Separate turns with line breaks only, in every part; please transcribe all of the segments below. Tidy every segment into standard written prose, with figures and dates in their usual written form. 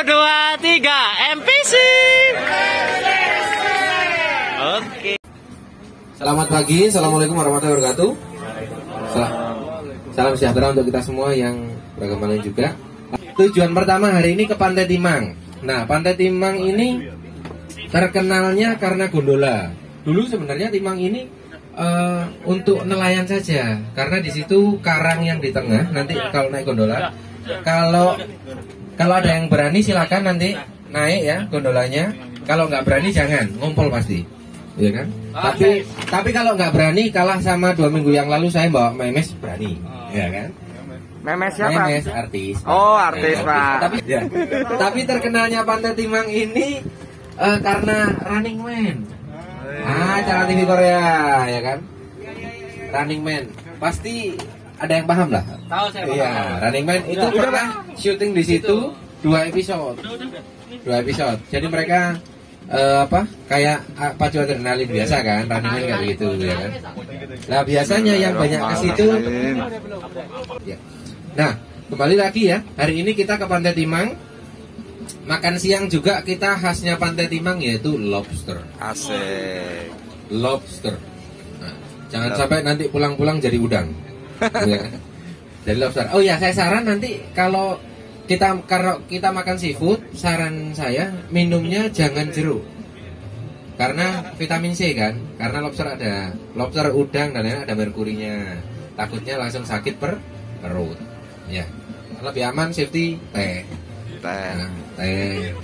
2, 3, MPC. Oke.
Selamat pagi, assalamualaikum warahmatullahi wabarakatuh. Salam sejahtera untuk kita semua yang beragama lain juga. Tujuan pertama hari ini ke Pantai Timang. Nah, Pantai Timang ini terkenalnya karena gondola. Dulu sebenarnya Timang ini untuk nelayan saja, karena di situ karang yang di tengah. Nanti kalau naik gondola, kalau ada yang berani silakan nanti naik ya gondolanya. Kalau nggak berani jangan, ngompol pasti, ya kan? Tapi kalau nggak berani, kalah sama 2 minggu yang lalu saya bawa Memes berani, ya kan?
Memes siapa?
Memes artis.
Oh, artis Pak.
Tapi terkenalnya Pantai Timang ini karena Running Man. Acara TV Korea, ya kan? Running Man, pasti ada yang paham lah.
Tahu saya.
Iya, Running Man itu pernah syuting di situ 2 episode. 2 episode. Jadi mereka kayak pacu adrenalin biasa kan, Running Man kayak gitu, ya kan? Nah, biasanya yang banyak ke situ. Ya. Nah, kembali lagi ya. Hari ini kita ke Pantai Timang. Makan siang juga kita khasnya Pantai Timang yaitu lobster.
Asik.
Lobster. Nah, jangan sampai nanti pulang-pulang jadi udang. Ya. Jadi lobster. Oh ya, saya saran nanti kalau kita makan seafood, saran saya minumnya jangan jeruk. Karena vitamin C kan. Karena lobster ada lobster, udang dan lain-lain ada merkurinya. Takutnya langsung sakit perut. Ya. Lebih aman safety teh. Teh.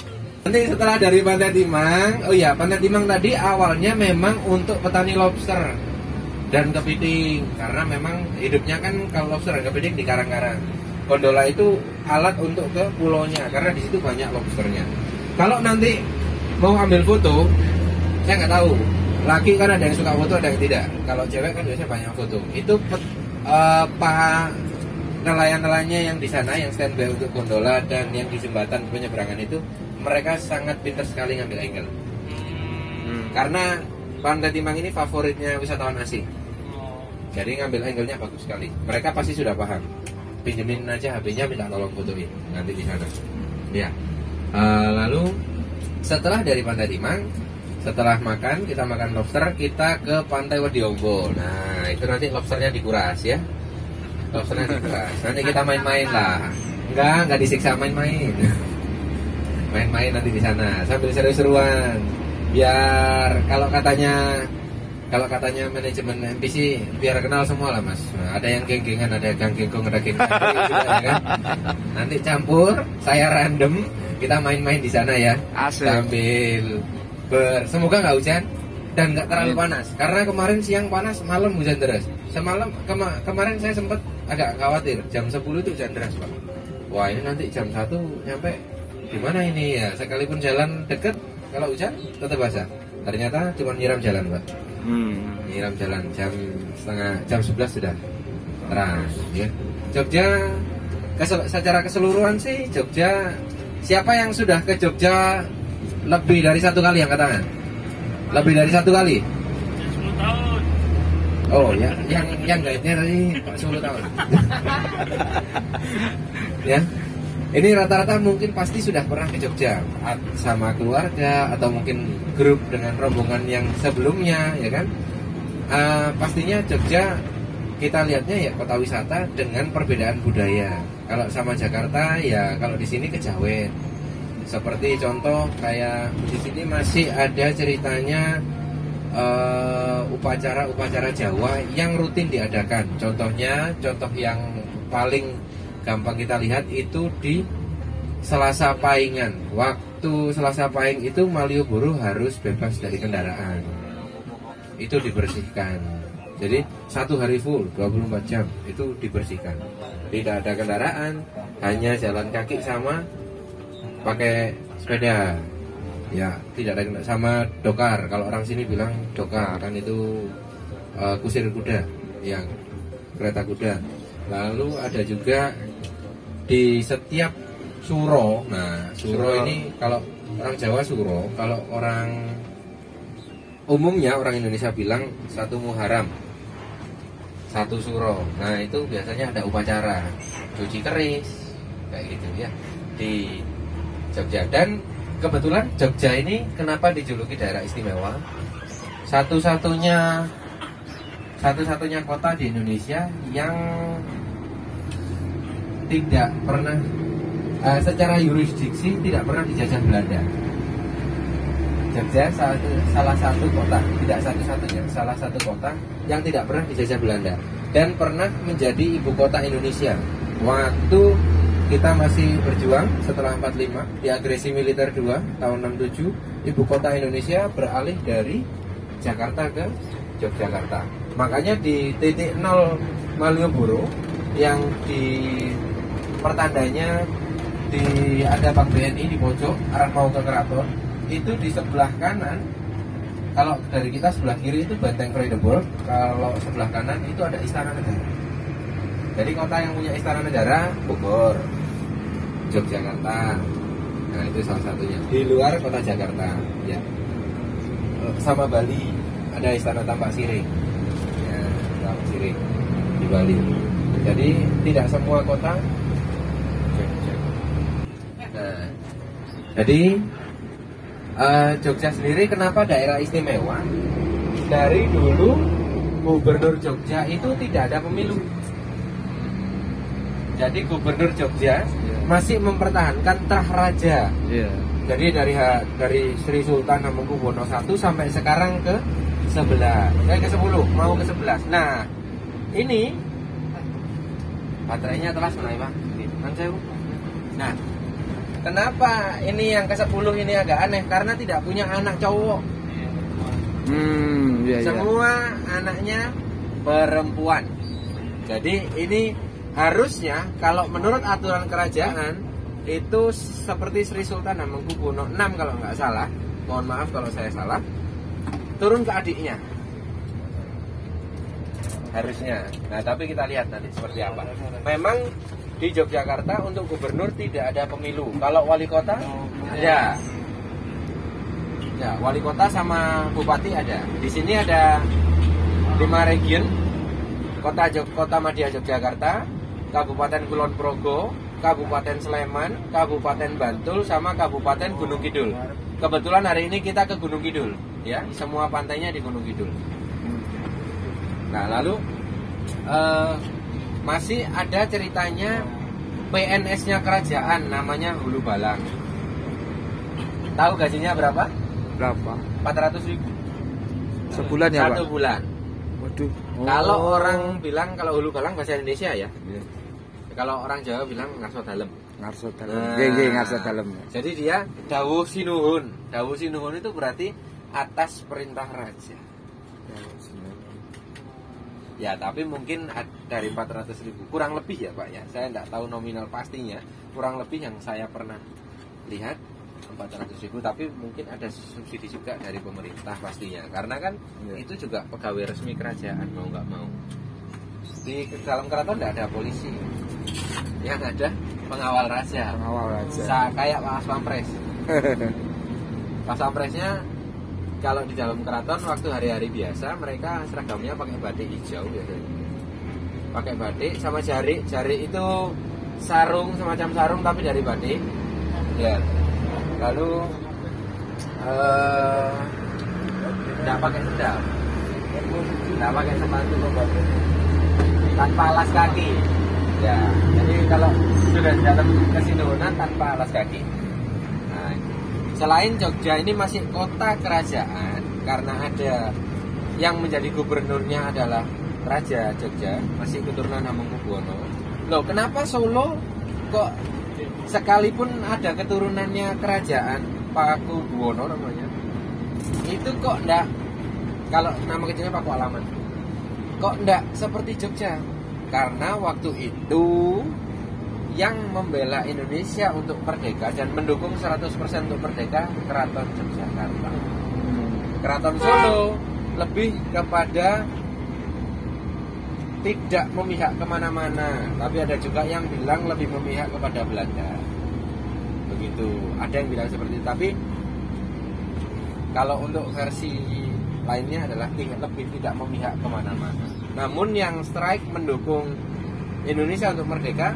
Nanti setelah dari Pantai Timang, oh ya, Pantai Timang tadi awalnya memang untuk petani lobster dan kepiting, karena memang hidupnya kan kalau lobster dan kepiting di karang-karang. Gondola itu alat untuk ke pulaunya karena di situ banyak lobsternya. Kalau nanti mau ambil foto, saya nggak tahu. Laki kan ada yang suka foto, ada yang tidak. Kalau cewek kan biasanya banyak foto. Itu nelayan-nelayannya yang di sana yang standby untuk gondola dan yang di jembatan penyeberangan itu, mereka sangat pintar sekali ngambil angle. Karena Pantai Timang ini favoritnya wisatawan asing. Jadi ngambil angle-nya bagus sekali. Mereka pasti sudah paham. Pinjemin aja HP-nya, minta tolong fotoin nanti di sana. Ya. Lalu setelah dari Pantai Timang, setelah makan, kita makan lobster, kita ke Pantai Wediombo. Nah, itu nanti lobsternya dikuras ya. Lobsternya dikuras. Nanti kita main-main lah. Enggak disiksa, main-main. Main-main nanti di sana sambil seru-seruan. Biar kalau katanya manajemen MPC biar kenal semua lah Mas. Nah, ada yang geng-gengan, ada gang gengkong, ada geng juga, ya kan? Nanti campur, saya random, kita main-main di sana ya.
Asik.
Sambil semoga nggak hujan dan nggak terlalu panas. Karena kemarin siang panas, malam hujan deras. Semalam kemarin saya sempat agak khawatir, jam 10 itu hujan deras Pak. Wah, ini nanti jam 1 nyampe gimana ini ya? Sekalipun jalan deket, kalau hujan tetap basah. Ternyata cuma nyiram jalan Pak. Nyiram jalan jam 11 sudah terang ya. Jogja secara keseluruhan sih Jogja. Siapa yang sudah ke Jogja lebih dari 1 kali angkat tangan? Lebih dari 1 kali?
10 tahun.
Oh ya, yang guide-nya tadi 10 tahun. Ya. Ini rata-rata mungkin pasti sudah pernah ke Jogja sama keluarga atau mungkin grup dengan rombongan yang sebelumnya, ya kan? Pastinya Jogja kita lihatnya ya kota wisata dengan perbedaan budaya. Kalau sama Jakarta ya kalau di sini kejawen. Seperti contoh kayak di sini masih ada ceritanya upacara Jawa yang rutin diadakan. Contoh yang paling gampang kita lihat itu di Selasa Paingan. Waktu Selasa Paing itu Malioboro harus bebas dari kendaraan. Itu dibersihkan. Jadi 1 hari full 24 jam itu dibersihkan. Tidak ada kendaraan, hanya jalan kaki sama pakai sepeda. Ya, tidak ada sama dokar. Kalau orang sini bilang dokar kan itu kusir kuda, yang kereta kuda. Lalu ada juga di setiap suro. Nah, suro ini kalau orang Jawa suro, kalau orang umumnya orang Indonesia bilang 1 Muharram, 1 suro. Nah, itu biasanya ada upacara cuci keris kayak gitu ya. Di Jogja. Dan kebetulan Jogja ini kenapa dijuluki daerah istimewa? Satu-satunya kota di Indonesia yang tidak pernah secara yurisdiksi tidak pernah dijajah Belanda. Jogja salah satu kota, tidak satu-satunya, salah satu kota yang tidak pernah dijajah Belanda dan pernah menjadi ibu kota Indonesia. Waktu kita masih berjuang setelah 45 di agresi militer 2 tahun 67, ibu kota Indonesia beralih dari Jakarta ke Yogyakarta. Makanya di titik 0 Malioboro yang di pertandanya ada Bank BNI di pojok arah mau ke keraton, itu di sebelah kanan, kalau dari kita sebelah kiri itu Benteng Vredenburg, kalau sebelah kanan itu ada Istana Negara. Jadi kota yang punya Istana Negara Bogor, Yogyakarta. Nah itu salah satunya. Di luar kota Jakarta, ya. Sama Bali ada Istana Tampak Siring, ya, Tampak Siring di Bali. Jadi tidak semua kota. Nah, jadi Jogja sendiri kenapa daerah istimewa? Dari dulu Gubernur Jogja itu tidak ada pemilu. Jadi Gubernur Jogja masih mempertahankan trah raja. Jadi dari Sri Sultan Hamengkubuwono I sampai sekarang ke 11, ke 10, mau ke 11. Nah, ini baterainya telah mulai Pak. Nah, kenapa ini yang ke 10 ini agak aneh? Karena tidak punya anak cowok. Semua anaknya perempuan. Jadi ini harusnya kalau menurut aturan kerajaan itu seperti Sri Sultan Hamengkubuwono VI kalau nggak salah, mohon maaf kalau saya salah, turun ke adiknya harusnya. Nah tapi kita lihat nanti seperti apa. Memang di Yogyakarta untuk gubernur tidak ada pemilu. Kalau wali kota ada. Ya, wali kota sama bupati ada. Di sini ada 5 region. Kota Madya Yogyakarta, Kabupaten Kulon Progo, Kabupaten Sleman, Kabupaten Bantul, sama Kabupaten Gunung Kidul. Kebetulan hari ini kita ke Gunung Kidul, ya, semua pantainya di Gunung Kidul. Nah, lalu masih ada ceritanya PNS-nya kerajaan, namanya Hulu Balang. Tahu gajinya berapa? 400.000
sebulan ya Pak?
1 bulan.
Waduh.
Kalau orang bilang, kalau Hulu Balang bahasa Indonesia ya. Kalau orang Jawa bilang ngarso dalem.
Ngarso dalem. Nggih, ngarso dalem.
Jadi dia dawuh sinuhun. Dawuh sinuhun itu berarti atas perintah raja. Ya, tapi mungkin dari 400.000 kurang lebih ya Pak ya. Saya tidak tahu nominal pastinya. Kurang lebih yang saya pernah lihat 400.000, tapi mungkin ada subsidi juga dari pemerintah pastinya. Karena kan itu juga pegawai resmi kerajaan, mau nggak mau. Di dalam keraton tidak ada polisi, yang ada pengawal raja. Kayak Pak Pampres. Pas Pampresnya kalau di dalam keraton waktu hari-hari biasa mereka seragamnya pakai batik hijau biasanya. Pakai batik sama jarik. Jarik itu sarung, semacam sarung tapi dari batik. Ya. Lalu tidak pakai sendal, tidak pakai sepatu, tanpa alas kaki. Ya, jadi kalau sudah dalam kesinuhunan tanpa alas kaki. Nah, selain Jogja ini masih kota kerajaan karena ada yang menjadi gubernurnya adalah Raja Jogja, masih keturunan Hamengkubuwono. Loh, kenapa Solo kok sekalipun ada keturunannya kerajaan Pakubuwono namanya, itu kok enggak, kalau nama kecilnya Paku Alaman, kok enggak seperti Jogja? Karena waktu itu yang membela Indonesia untuk merdeka dan mendukung 100% untuk merdeka Keraton Yogyakarta. Keraton Solo lebih kepada tidak memihak kemana-mana, tapi ada juga yang bilang lebih memihak kepada Belanda. Begitu, ada yang bilang seperti itu. Tapi kalau untuk versi lainnya adalah lebih tidak memihak kemana-mana. Namun yang strike mendukung Indonesia untuk merdeka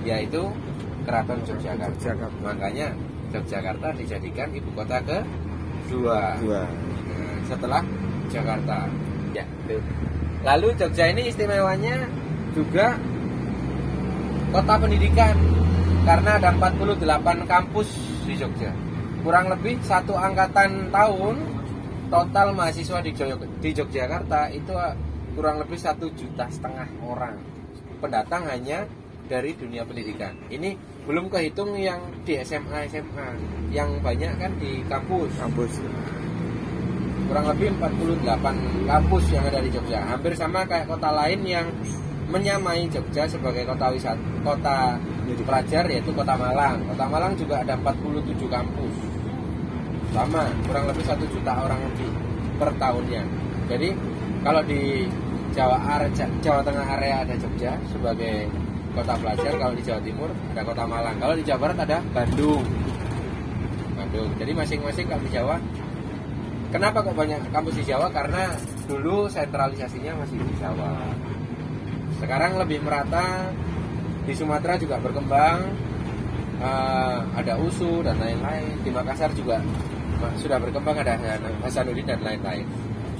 yaitu Keraton Yogyakarta. Makanya Yogyakarta dijadikan ibu kota kedua.
Dua.
Nah, setelah Jakarta. Ya, itu. Lalu Jogja ini istimewanya juga kota pendidikan karena ada 48 kampus di Jogja. Kurang lebih satu angkatan tahun total mahasiswa di Yogyakarta itu kurang lebih 1,5 juta orang pendatang hanya dari dunia pendidikan. Ini belum kehitung yang di SMA yang banyak kan di kampus. Kurang lebih 48 kampus yang ada di Jogja. Hampir sama kayak kota lain yang menyamai Jogja sebagai kota wisata, kota pelajar, yaitu Kota Malang. Kota Malang juga ada 47 kampus. Sama, kurang lebih 1 juta orang lebih per tahunnya. Jadi kalau di Jawa Tengah area ada Jogja sebagai kota pelajar, kalau di Jawa Timur ada Kota Malang, kalau di Jawa Barat ada Bandung. Jadi masing-masing kalau di Jawa. Kenapa kok banyak kampus di Jawa? Karena dulu sentralisasinya masih di Jawa. Sekarang lebih merata. Di Sumatera juga berkembang, ada USU dan lain-lain. Di Makassar juga sudah berkembang, ada Hasanuddin dan lain-lain.